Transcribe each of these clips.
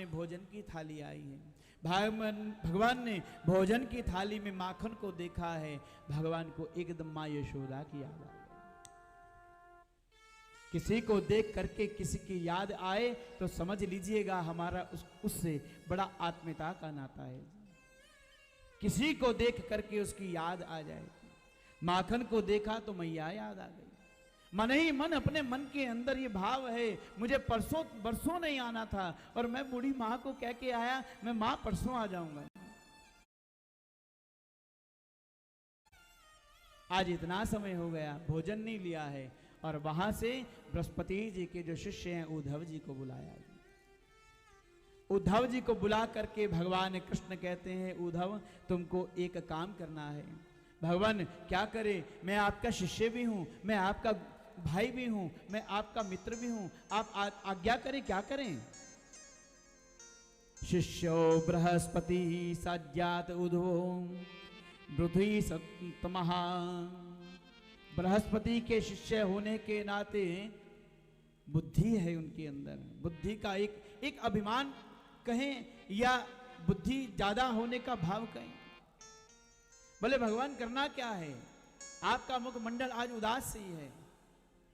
सामने भोजन की थाली आई है। भगवान ने भोजन की थाली में माखन को देखा है, भगवान को एकदम माँ यशोदा की याद आ गई। किसी को देख करके किसी की याद आए तो समझ लीजिएगा हमारा उससे बड़ा आत्मीयता का नाता है। किसी को देख करके उसकी याद आ जाए। माखन को देखा तो मैया याद आ गई। मन ही मन अपने मन के अंदर ये भाव है, मुझे बरसों नहीं आना था और मैं बूढ़ी माँ को कह के आया मैं माँ परसों आ जाऊंगा। आज इतना समय हो गया, भोजन नहीं लिया है। और वहां से बृहस्पति जी के जो शिष्य हैं उद्धव जी को बुलाया। उद्धव जी को बुला करके भगवान कृष्ण कहते हैं उद्धव तुमको एक काम करना है। भगवान क्या करे, मैं आपका शिष्य भी हूं, मैं आपका भाई भी हूं, मैं आपका मित्र भी हूं, आप आज्ञा करें, क्या करें। शिष्यो बृहस्पति सज्जात उद्धवो पृथ्वी सतमहा। बृहस्पति के शिष्य होने के नाते बुद्धि है उनके अंदर, बुद्धि का एक अभिमान कहें या बुद्धि ज्यादा होने का भाव कहें। बोले भगवान करना क्या है, आपका मुखमंडल आज उदास ही है,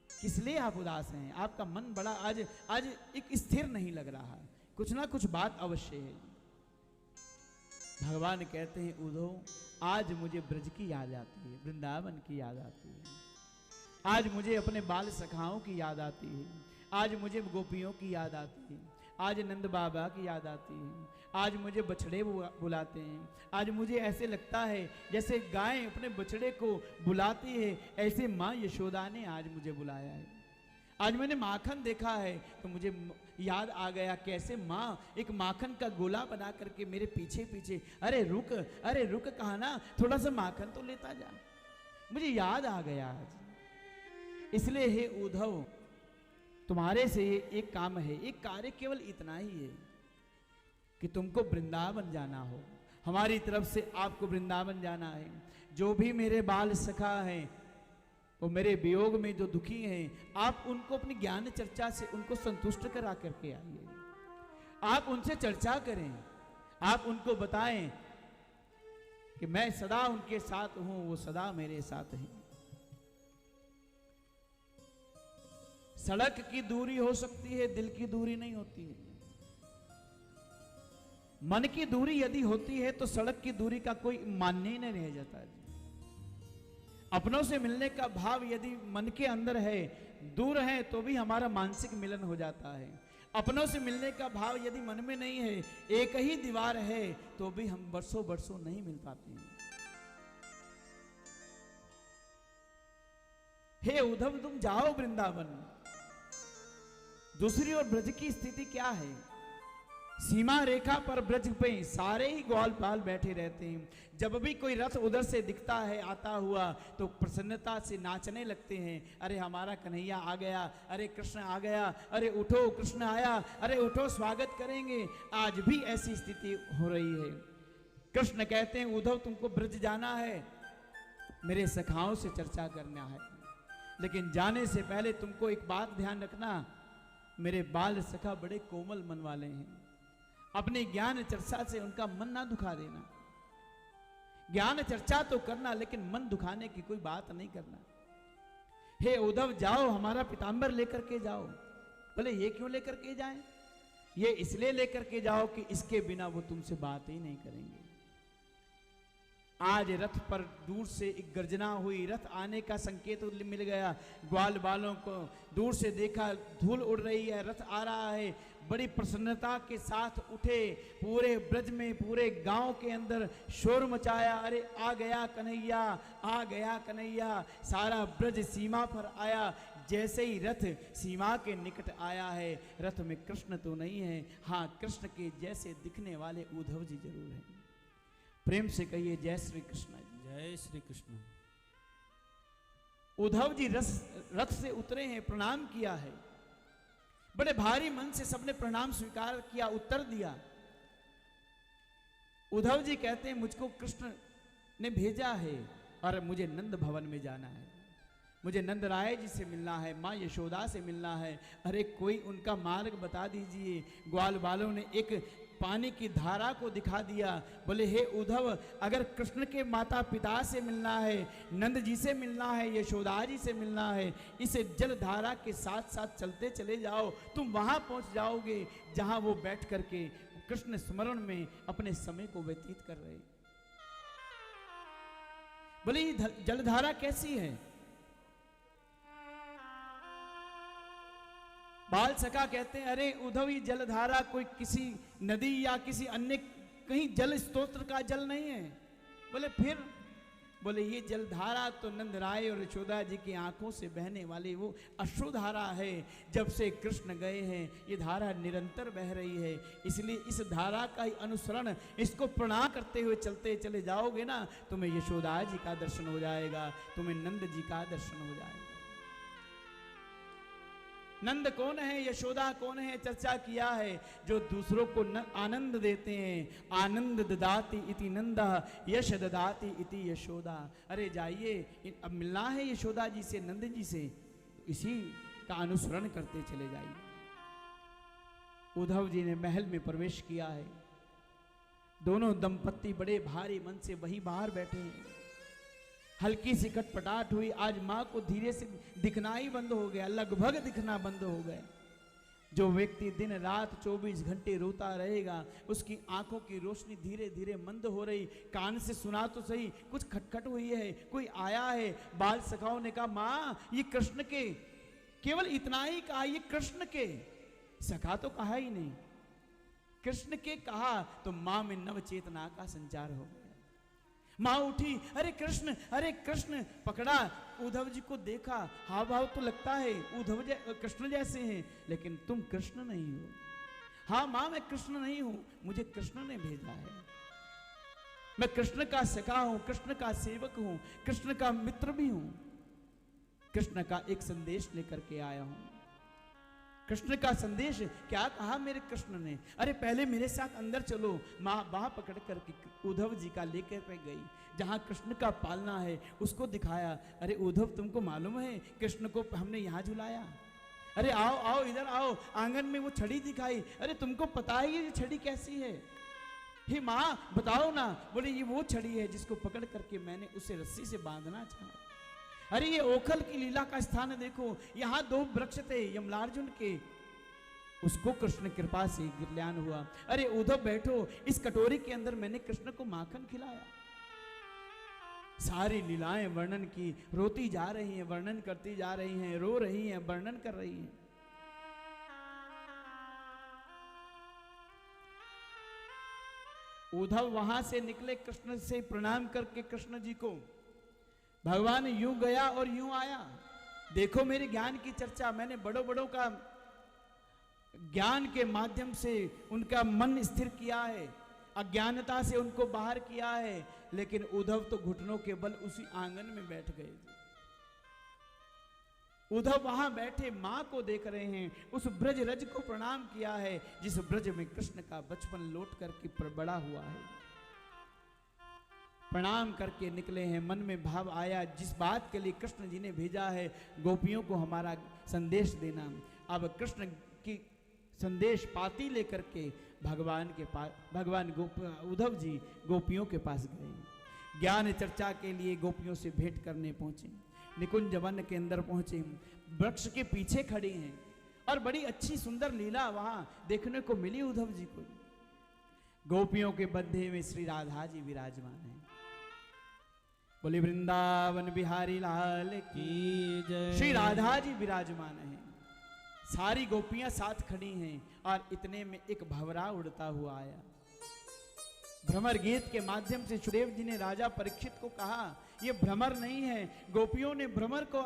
किस लिए आप उदास हैं, आपका मन बड़ा आज एक स्थिर नहीं लग रहा है, कुछ ना कुछ बात अवश्य है। भगवान कहते हैं उद्धव आज मुझे ब्रज की याद आती है, वृंदावन की याद आती है, आज मुझे अपने बाल सखाओं की याद आती है, आज मुझे गोपियों की याद आती है, आज नंद बाबा की याद आती है, आज मुझे बछड़े बुलाते हैं, आज मुझे ऐसे लगता है जैसे गाय अपने बछड़े को बुलाती है, ऐसे माँ यशोदा ने आज मुझे बुलाया है। आज मैंने माखन देखा है तो मुझे याद आ गया कैसे माँ एक माखन का गोला बना करके मेरे पीछे पीछे, अरे रुक कहा ना, थोड़ा सा माखन तो लेता जा, मुझे याद आ गया आज। इसलिए हे उद्धव तुम्हारे से एक काम है, एक कार्य केवल इतना ही है कि तुमको वृंदावन जाना हो, हमारी तरफ से आपको वृंदावन जाना है। जो भी मेरे बाल सखा हैं वो मेरे वियोग में जो दुखी हैं, आप उनको अपनी ज्ञान चर्चा से उनको संतुष्ट करा करके आइए, आप उनसे चर्चा करें, आप उनको बताएं कि मैं सदा उनके साथ हूं, वो सदा मेरे साथ हैं। सड़क की दूरी हो सकती है, दिल की दूरी नहीं होती है। मन की दूरी यदि होती है तो सड़क की दूरी का कोई मान्य ही नहीं रह जाता। अपनों से मिलने का भाव यदि मन के अंदर है, दूर है तो भी हमारा मानसिक मिलन हो जाता है। अपनों से मिलने का भाव यदि मन में नहीं है, एक ही दीवार है, तो भी हम बरसों बरसों नहीं मिल पाते हैं। हे उद्धव तुम जाओ वृंदावन। दूसरी ओर ब्रज की स्थिति क्या है, सीमा रेखा पर ब्रज पे सारे ही ग्वालपाल बैठे रहते हैं। जब भी कोई रथ उधर से दिखता है आता हुआ तो प्रसन्नता से नाचने लगते हैं, अरे हमारा कन्हैया आ गया, अरे कृष्ण आ गया, अरे उठो कृष्ण आया, अरे उठो स्वागत करेंगे। आज भी ऐसी स्थिति हो रही है। कृष्ण कहते हैं उद्धव तुमको ब्रज जाना है, मेरे सखाओं से चर्चा करना है, लेकिन जाने से पहले तुमको एक बात ध्यान रखना, मेरे बाल सखा बड़े कोमल मन वाले हैं, अपने ज्ञान चर्चा से उनका मन ना दुखा देना। ज्ञान चर्चा तो करना लेकिन मन दुखाने की कोई बात नहीं करना। हे उद्धव जाओ हमारा पीतांबर लेकर के जाओ। बोले ये क्यों लेकर के जाएं? ये इसलिए लेकर के जाओ कि इसके बिना वो तुमसे बात ही नहीं करेंगे। आज रथ पर दूर से एक गर्जना हुई, रथ आने का संकेत मिल गया। ग्वाल बालों को दूर से देखा, धूल उड़ रही है, रथ आ रहा है, बड़ी प्रसन्नता के साथ उठे, पूरे ब्रज में पूरे गांव के अंदर शोर मचाया, अरे आ गया कन्हैया, आ गया कन्हैया। सारा ब्रज सीमा पर आया। जैसे ही रथ सीमा के निकट आया है, रथ में कृष्ण तो नहीं है, हाँ कृष्ण के जैसे दिखने वाले उद्धव जी जरूर हैं। प्रेम से कहिए जय श्री कृष्ण। जय श्री कृष्ण। उद्धव जी रथ से उतरे हैं, प्रणाम किया है, बड़े भारी मन से सबने प्रणाम स्वीकार किया, उत्तर दिया। उद्धव जी कहते हैं मुझको कृष्ण ने भेजा है और मुझे नंद भवन में जाना है। मुझे नंद राय जी से मिलना है, माँ यशोदा से मिलना है। अरे कोई उनका मार्ग बता दीजिए। ग्वाल बालों ने एक पानी की धारा को दिखा दिया। बोले हे उद्धव, अगर कृष्ण के माता पिता से मिलना है, नंद जी से मिलना है, यशोदा जी से मिलना है, इस जल धारा के साथ साथ चलते चले जाओ, तुम वहां पहुंच जाओगे जहां वो बैठ करके कृष्ण स्मरण में अपने समय को व्यतीत कर रहे। बोले ये जलधारा कैसी है? बाल सखा कहते हैं अरे उद्धव, ये जलधारा कोई किसी नदी या किसी अन्य कहीं जल स्तोत्र का जल नहीं है। बोले फिर? बोले ये जलधारा तो नंदराय और यशोदा जी की आंखों से बहने वाली वो अश्रुधारा है। जब से कृष्ण गए हैं ये धारा निरंतर बह रही है, इसलिए इस धारा का ही अनुसरण, इसको प्रणाम करते हुए चलते चले जाओगे ना, तुम्हें यशोदा जी का दर्शन हो जाएगा, तुम्हें नंद जी का दर्शन हो जाएगा। नंद कौन है, यशोदा कौन है, चर्चा किया है। जो दूसरों को आनंद देते हैं। आनंद ददाति इति नंदा, यश ददाति इति यशोदा। अरे जाइए, अब मिलना है यशोदा जी से, नंद जी से, इसी का अनुसरण करते चले जाइए। उद्धव जी ने महल में प्रवेश किया है। दोनों दंपत्ति बड़े भारी मन से वहीं बाहर बैठे हैं। हल्की सी खटपटाहट हुई। आज माँ को धीरे से दिखना ही बंद हो गया, लगभग दिखना बंद हो गया। जो व्यक्ति दिन रात 24 घंटे रोता रहेगा, उसकी आंखों की रोशनी धीरे धीरे मंद हो रही। कान से सुना तो सही, कुछ खटखट हुई है, कोई आया है। बाल सखाओं ने कहा माँ ये कृष्ण के, केवल इतना ही कहा ये कृष्ण के, सखा तो कहा ही नहीं, कृष्ण के कहा तो माँ में नव चेतना का संचार हो गया। माँ उठी, अरे कृष्ण, अरे कृष्ण, पकड़ा। उद्धव जी को देखा, हाव भाव तो लगता है उद्धव कृष्ण जैसे हैं, लेकिन तुम कृष्ण नहीं हो। हाँ माँ मैं कृष्ण नहीं हूं, मुझे कृष्ण ने भेजा है। मैं कृष्ण का सखा हूं, कृष्ण का सेवक हूं, कृष्ण का मित्र भी हूं, कृष्ण का एक संदेश लेकर के आया हूं। कृष्ण का संदेश क्या कहा मेरे कृष्ण ने? अरे पहले मेरे साथ अंदर चलो। माँ बाह पकड़ करके उद्धव जी का लेकर के गई, जहां कृष्ण का पालना है उसको दिखाया। अरे उद्धव तुमको मालूम है कृष्ण को हमने यहाँ झुलाया। अरे आओ आओ इधर आओ। आंगन में वो छड़ी दिखाई। अरे तुमको पता है ये छड़ी कैसी है? हे माँ बताओ ना। बोले ये वो छड़ी है जिसको पकड़ करके मैंने उसे रस्सी से बांधना चाहा। अरे ये ओखल की लीला का स्थान देखो, यहाँ 2 वृक्ष थे यमलार्जुन के, उसको कृष्ण कृपा से ज्ञान हुआ। अरे उद्धव बैठो, इस कटोरी के अंदर मैंने कृष्ण को माखन खिलाया। सारी लीलाएं वर्णन की, रोती जा रही हैं, वर्णन करती जा रही हैं, रो रही हैं, वर्णन कर रही हैं। उद्धव वहां से निकले कृष्ण से प्रणाम करके कृष्ण जी को। भगवान यूं गया और यूं आया। देखो मेरे ज्ञान की चर्चा, मैंने बड़ों बड़ों का ज्ञान के माध्यम से उनका मन स्थिर किया है, अज्ञानता से उनको बाहर किया है। लेकिन उद्धव तो घुटनों के बल उसी आंगन में बैठ गए। उद्धव वहां बैठे मां को देख रहे हैं, उस ब्रज रज को प्रणाम किया है जिस ब्रज में कृष्ण का बचपन लौट करके बड़ा हुआ है। प्रणाम करके निकले हैं। मन में भाव आया जिस बात के लिए कृष्ण जी ने भेजा है, गोपियों को हमारा संदेश देना। अब कृष्ण की संदेश पाती लेकर के भगवान के पास, भगवान उद्धव जी गोपियों के पास गए। ज्ञान चर्चा के लिए गोपियों से भेंट करने पहुंचे। निकुंज वन के अंदर पहुंचे, वृक्ष के पीछे खड़ी हैं और बड़ी अच्छी सुंदर लीला वहां देखने को मिली उद्धव जी को। गोपियों के बंधे में श्री राधा जी विराजमान है। बोले वृंदावन बिहारी लाल की जय। श्री राधा जी विराजमान है, सारी गोपियां साथ खड़ी हैं और इतने में एक भंवरा उड़ता हुआ आया। भ्रमर गीत के माध्यम से सुदेव जी ने राजा परीक्षित को कहा यह भ्रमर नहीं है। गोपियों ने भ्रमर को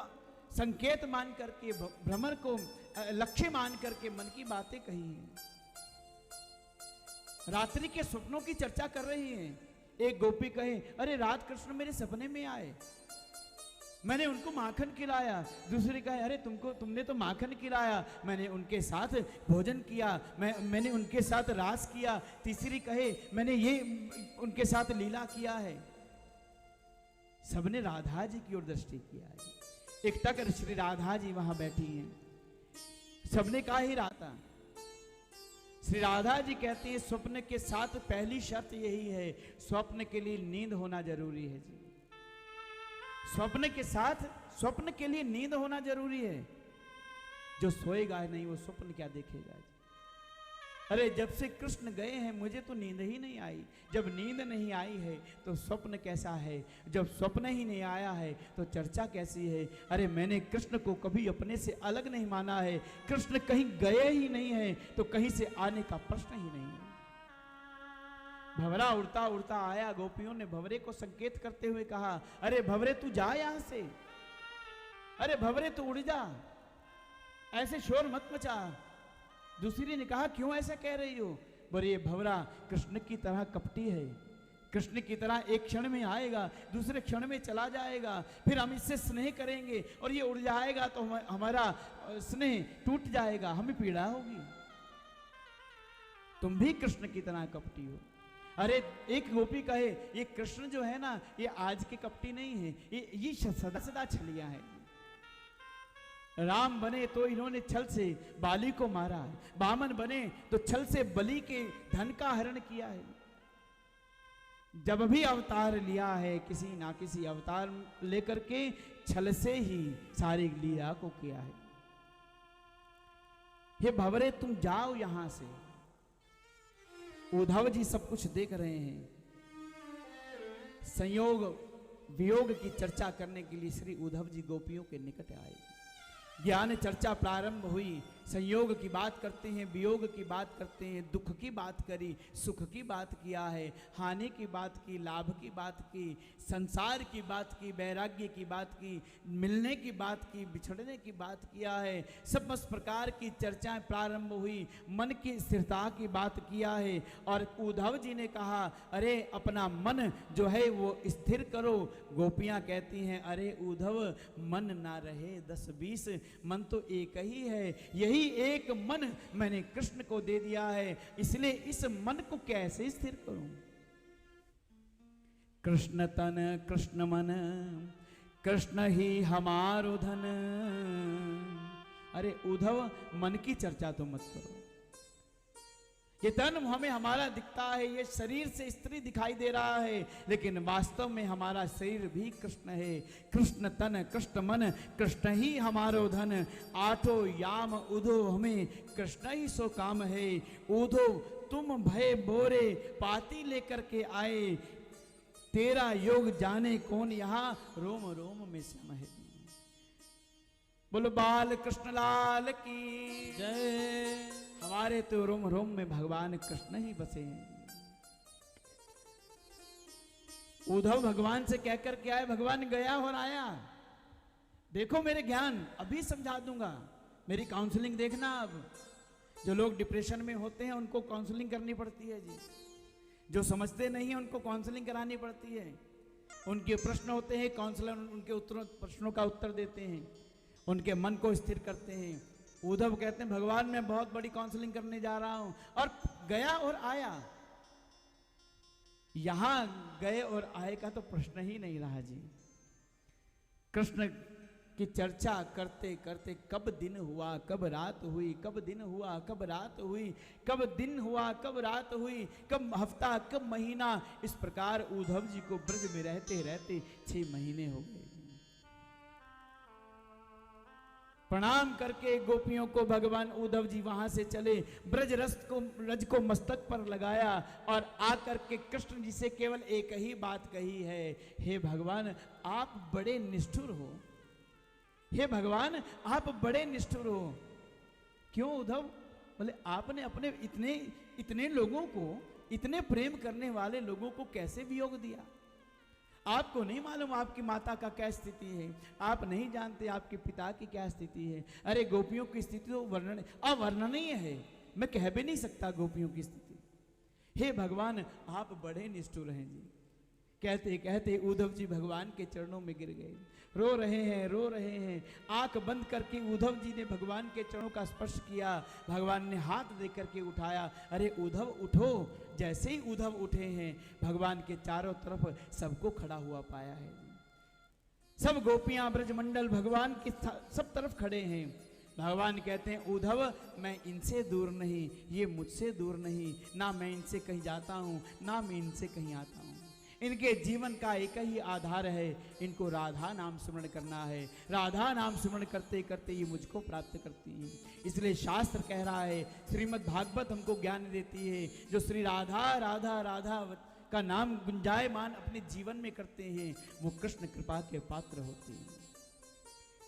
संकेत मान करके, भ्रमर को लक्ष्य मान करके मन की बातें कही हैं। रात्रि के स्वप्नों की चर्चा कर रही हैं। एक गोपी कहे अरे रात कृष्ण मेरे सपने में आए, मैंने उनको माखन खिलाया। दूसरी कहे अरे तुमने तो माखन खिलाया, मैंने उनके साथ भोजन किया, मैंने उनके साथ रास किया। तीसरी कहे मैंने ये उनके साथ लीला किया है। सबने राधा जी की ओर दृष्टि किया है। एक टक श्री राधा जी वहां बैठी हैं। सबने कहा ही राधा। श्री राधा जी कहती है स्वप्न के साथ पहली शर्त यही है, स्वप्न के लिए नींद होना जरूरी है जी। स्वप्न के साथ, स्वप्न के लिए नींद होना जरूरी है। जो सोएगा नहीं वो स्वप्न क्या देखेगा जी। अरे जब से कृष्ण गए हैं मुझे तो नींद ही नहीं आई। जब नींद नहीं आई है तो स्वप्न कैसा है, जब स्वप्न ही नहीं आया है तो चर्चा कैसी है। अरे मैंने कृष्ण को कभी अपने से अलग नहीं माना है। कृष्ण कहीं गए ही नहीं है तो कहीं से आने का प्रश्न ही नहीं है। भंवरा उड़ता उड़ता आया। गोपियों ने भंवरे को संकेत करते हुए कहा, अरे भंवरे तू जा यहां से, अरे भंवरे तू उड़ जा, ऐसे शोर मत मचा। दूसरी ने कहा क्यों ऐसा कह रही हो? बोले ये भंवरा कृष्ण की तरह कपटी है। कृष्ण की तरह एक क्षण में आएगा, दूसरे क्षण में चला जाएगा, फिर हम इससे स्नेह करेंगे और ये उड़ जाएगा तो हमारा स्नेह टूट जाएगा, हमें पीड़ा होगी। तुम भी कृष्ण की तरह कपटी हो। अरे एक गोपी कहे ये कृष्ण जो है ना ये आज के कपटी नहीं है, ये सदा सदा छलिया है। राम बने तो इन्होंने छल से बाली को मारा है, वामन बने तो छल से बलि के धन का हरण किया है। जब भी अवतार लिया है किसी ना किसी अवतार लेकर के छल से ही सारी लीला को किया है। हे भंवरे तुम जाओ यहां से। उद्धव जी सब कुछ देख रहे हैं। संयोग वियोग की चर्चा करने के लिए श्री उद्धव जी गोपियों के निकट आए। ज्ञान चर्चा प्रारंभ हुई। संयोग की बात करते हैं, वियोग की बात करते हैं, दुख की बात करी, सुख की बात किया है, हानि की बात की, लाभ की बात की, संसार की बात की, वैराग्य की बात की, मिलने की बात की, बिछड़ने की बात किया है। समस्त प्रकार की चर्चाएं प्रारंभ हुई। मन की स्थिरता की बात किया है। और उद्धव जी ने कहा अरे अपना मन जो है वो स्थिर करो। गोपियां कहती हैं अरे उद्धव मन ना रहे 10-20, मन तो एक ही है। यही एक मन मैंने कृष्ण को दे दिया है, इसलिए इस मन को कैसे स्थिर करूं? कृष्ण तन कृष्ण मन, कृष्ण ही हमारो धन। अरे उद्धव मन की चर्चा तो मत करो। ये तन हमें हमारा दिखता है, ये शरीर से स्त्री दिखाई दे रहा है, लेकिन वास्तव में हमारा शरीर भी कृष्ण है। कृष्ण तन कृष्ण मन, कृष्ण ही हमारो धन। आठो याम उधो हमें कृष्ण ही सो काम है। उधो तुम भय बोरे पाती लेकर के आए, तेरा योग जाने कौन यहाँ रोम रोम में सम है। बोलो बाल कृष्ण लाल की जय। हमारे तो रोम रोम में भगवान कृष्ण ही बसे हैं। उद्धव भगवान से कहकर के आए, भगवान गया और आया, देखो मेरे ज्ञान अभी समझा दूंगा, मेरी काउंसलिंग देखना। अब जो लोग डिप्रेशन में होते हैं उनको काउंसलिंग करनी पड़ती है जी। जो समझते नहीं है उनको काउंसलिंग करानी पड़ती है। उनके प्रश्न होते हैं, काउंसलर उनके प्रश्नों का उत्तर देते हैं, उनके मन को स्थिर करते हैं। उद्धव कहते हैं भगवान मैं बहुत बड़ी काउंसलिंग करने जा रहा हूं, और गया और आया। यहां गए और आए का तो प्रश्न ही नहीं रहा जी। कृष्ण की चर्चा करते करते कब दिन हुआ कब रात हुई, कब दिन हुआ कब रात हुई, कब दिन हुआ कब रात हुई, कब हफ्ता कब महीना। इस प्रकार उद्धव जी को ब्रज में रहते रहते 6 महीने हो गए। प्रणाम करके गोपियों को भगवान उद्धव जी वहां से चले। ब्रज को मस्तक पर लगाया और आकर के कृष्ण जी से केवल एक ही बात कही है, हे भगवान आप बड़े निष्ठुर हो। हे भगवान आप बड़े निष्ठुर हो। क्यों उद्धव? बोले आपने अपने इतने लोगों को, इतने प्रेम करने वाले लोगों को कैसे वियोग दिया? आपको नहीं मालूम आपकी माता का क्या स्थिति है, आप नहीं जानते आपके पिता की क्या स्थिति है। अरे गोपियों की स्थिति तो अवर्णनीय है, मैं कह भी नहीं सकता गोपियों की स्थिति। हे भगवान आप बड़े निष्ठुर हैं जी। कहते कहते उद्धव जी भगवान के चरणों में गिर गए, रो रहे हैं। आंख बंद करके उद्धव जी ने भगवान के चरणों का स्पर्श किया। भगवान ने हाथ दे करके उठाया। अरे उद्धव उठो। जैसे ही उद्धव उठे हैं भगवान के चारों तरफ सबको खड़ा हुआ पाया है। सब गोपियां ब्रजमंडल भगवान की सब तरफ खड़े हैं। भगवान कहते हैं उद्धव मैं इनसे दूर नहीं, ये मुझसे दूर नहीं, ना मैं इनसे कहीं जाता हूँ ना मैं इनसे कहीं आता हूँ। इनके जीवन का एक ही आधार है, इनको राधा नाम स्मरण करना है। राधा नाम स्मरण करते करते ये मुझको प्राप्त करती है। इसलिए शास्त्र कह रहा है, श्रीमद् भागवत हमको ज्ञान देती है, जो श्री राधा राधा राधा का नाम गुंजायमान अपने जीवन में करते हैं वो कृष्ण कृपा के पात्र होते हैं।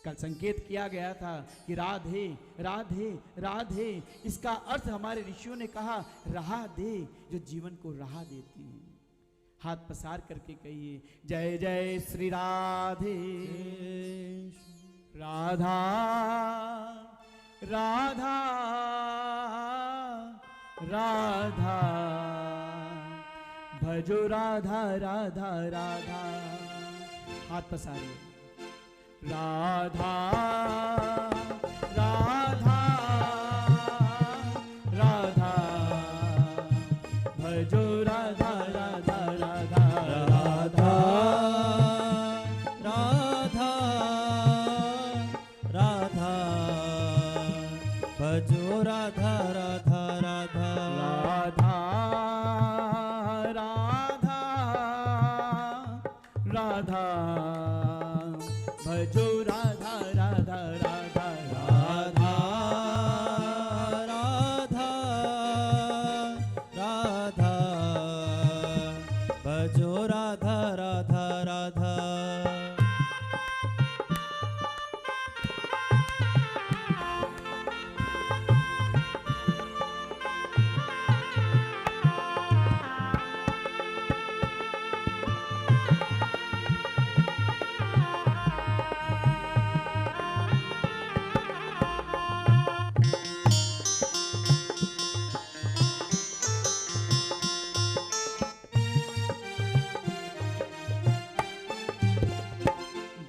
कल संकेत किया गया था कि राधे राधे राधे, इसका अर्थ हमारे ऋषियों ने कहा राह दे, जो जीवन को राह देती है। हाथ पसार करके कहिए जय जय श्री राधे राधा राधा राधा, भजो राधा राधा राधा। हाथ पसारिए राधा राधा राधा, भजो राधा राधा राधा राधा राधा राधा, भजो राधा राधा राधा राधा राधा राधा, भजो राधा राधा राधा राधा राधा राधा, भजो राधा राधा राधा।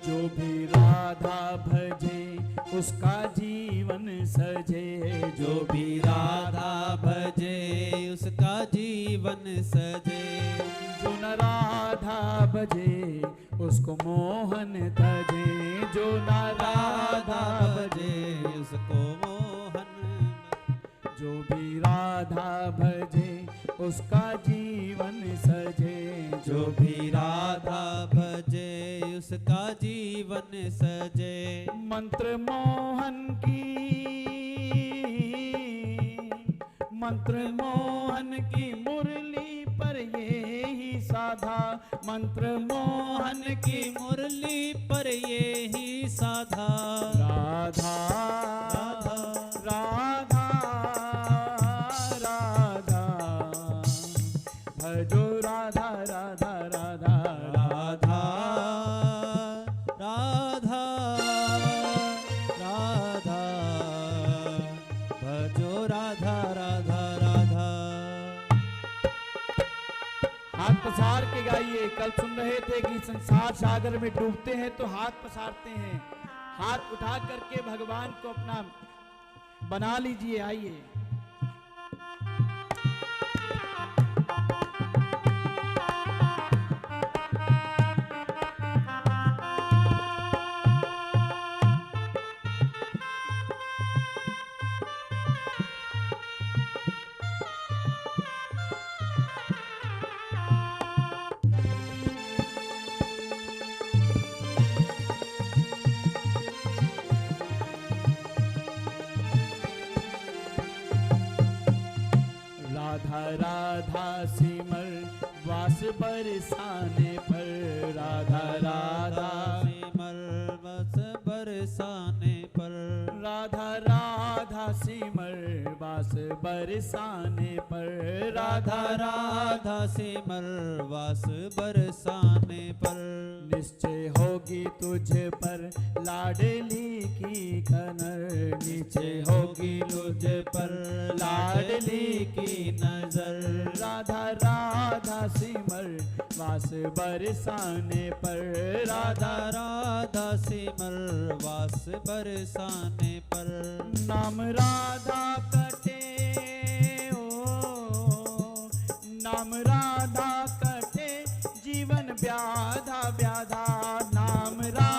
जो भी राधा भजे उसका जीवन सजे, जो भी राधा भजे उसका जीवन सजे, जो न राधा भजे उसको मोहन तजे, जो न राधा भजे उसको मोहन, जो भी राधा भजे उसका जीवन सजे, जो भी राधा भजे उसका जीवन सजे। मंत्र मोहन की, मंत्र मोहन की मुरली पर ये ही साधा, मंत्र मोहन की मुरली पर ये ही साधा। राधा राधा राधा, भजो राधा राधा राधा राधा राधा राधा, भजो राधा राधा राधा। हाथ पसार के गाइए। कल सुन रहे थे कि संसार सागर में डूबते हैं तो हाथ पसारते हैं। हाथ उठा करके भगवान को अपना बना लीजिए। आइए राधा सिमर वास बरसाने पर, राधा राधा सिमर बस बरसाने पर, राधा राधा सिमर वास बरसाने पर, राधा राधा सिमर वास बरसाने पर। निश्चय होगी तुझ पर लाडली की कनर, निश्चय होगी तुझ पर लाडली की नजर, राधा राधा सिमर वास बरसाने पर, राधा राधा सिमर वास बरसाने पर। नाम राधा कटे ओ, नाम राधा कटे जीवन व्याधा व्याधा, नाम राधा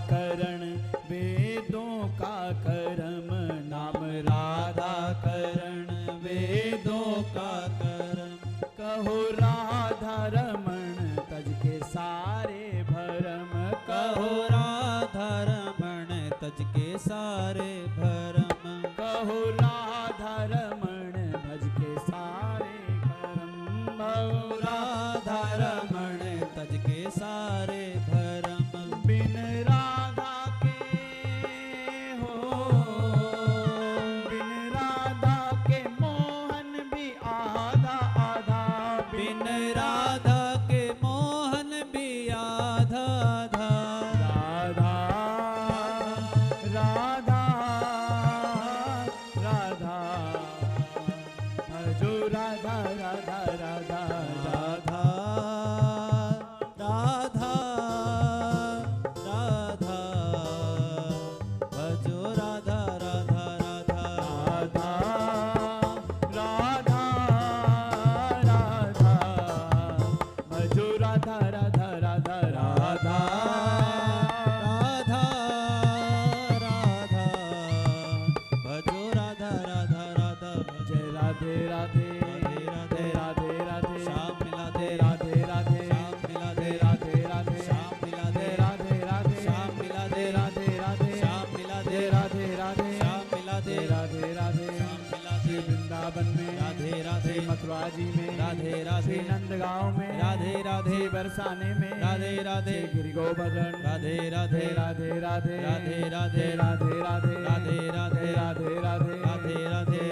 करण वेदों का कर्म, नाम राधा करण वेदों का कर्म। कहो राधा रमण तज के सारे भरम, कहो राधा रमण तज के सारे भरम। कहो राधा रमण भज के सारे भरम, कहो राधा रमण तज के सारे भरम। बिन राधा के हो, बिन राधा के मोहन भी आधा आधा, बिन राधा के मोहन भी आधा आधा। राधा राधा राधा भजो राधा राधा राधा राधा राधा राधा राधा भजो राधा राधा राधा। राधा राधा राधा भजो राधा राधा राधा राधा राधा राधा भजो राधा राधा राधा। जय राधे राधे राधे राधे राधे राधे श्याम मिला दे राधे राधे श्याम मिला दे राधे राधे श्याम मिला दे राधे राधे श्याम मिला दे राधे राधे श्याम मिला दे राधे राधे श्याम मिला दे राधे राधे श्याम मिला श्री दे वृंदावन में राधे राधे मथुरा जी में राधे राधे श्री नंदगांव में राधे राधे श्री बरसाने में राधे राधे श्री गिरि गोवर्धन राधे राधे राधे राधे राधे राधे राधे राधे राधे राधे राधे राधे राधे राधे राधे राधे